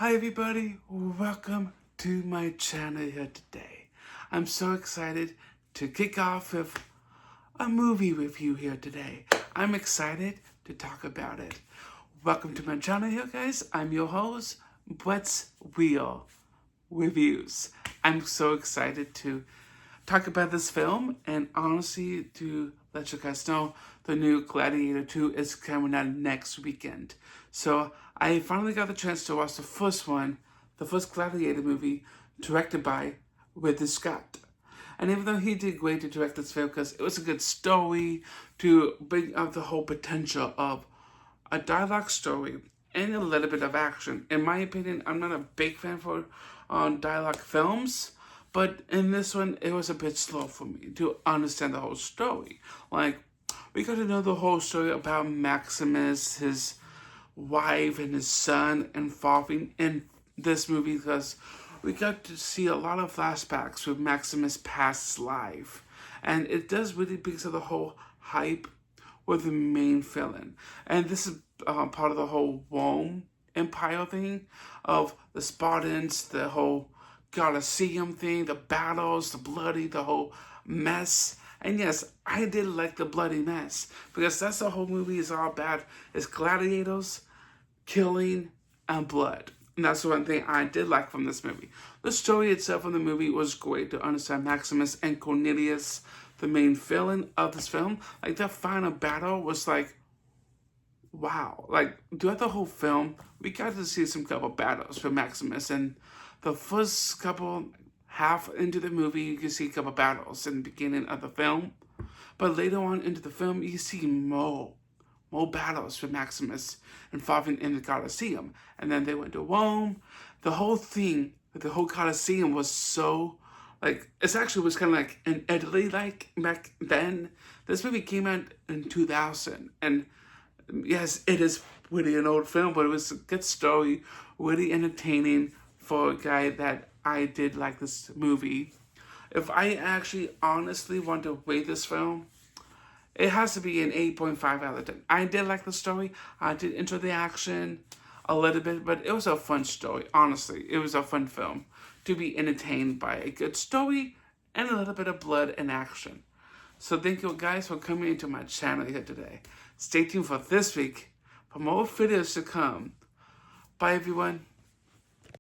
Hi everybody, welcome to my channel here today. I'm so excited to kick off with a movie review here today. I'm excited to talk about it. Welcome to my channel here, guys. I'm your host, What's Real Reviews. I'm so excited to talk about this film, and honestly, to let you guys know, the new Gladiator 2 is coming out next weekend. So I finally got the chance to watch the first one, the first Gladiator movie, directed by Ridley Scott. And even though he did great to direct this film, because it was a good story to bring out the whole potential of a dialogue story and a little bit of action. In my opinion, I'm not a big fan for dialogue films, but in this one, it was a bit slow for me to understand the whole story. Like, we got to know the whole story about Maximus, his wife, and his son involving in this movie, because we got to see a lot of flashbacks with Maximus' past life. And it does really because of the whole hype with the main villain. And this is part of the whole Rome Empire thing of the Spartans, the whole Colosseum thing, the battles, the bloody, the whole mess. And yes, I did like the bloody mess, because that's the whole movie is all about, is gladiators, killing, and blood. And that's the one thing I did like from this movie. The story itself in the movie was great to understand Maximus and Cornelius, the main villain of this film. Like, that final battle was like, wow. Like, throughout the whole film, we got to see some couple battles for Maximus. And the first couple, half into the movie, you can see a couple battles in the beginning of the film. But later on into the film, you see more battles for Maximus involving in the Colosseum. And then they went to Rome. The whole thing, the whole Colosseum was so, like, it actually was kind of like in Italy, like, back then. This movie came out in 2000. And yes, it is really an old film, but it was a good story, really entertaining for a guy that I did like this movie. If I actually honestly want to rate this film, it has to be an 8.5 out of 10. I did like the story. I did enjoy the action a little bit, but it was a fun story. Honestly, it was a fun film to be entertained by a good story and a little bit of blood and action. So thank you guys for coming into my channel here today. Stay tuned for this week for more videos to come. Bye everyone.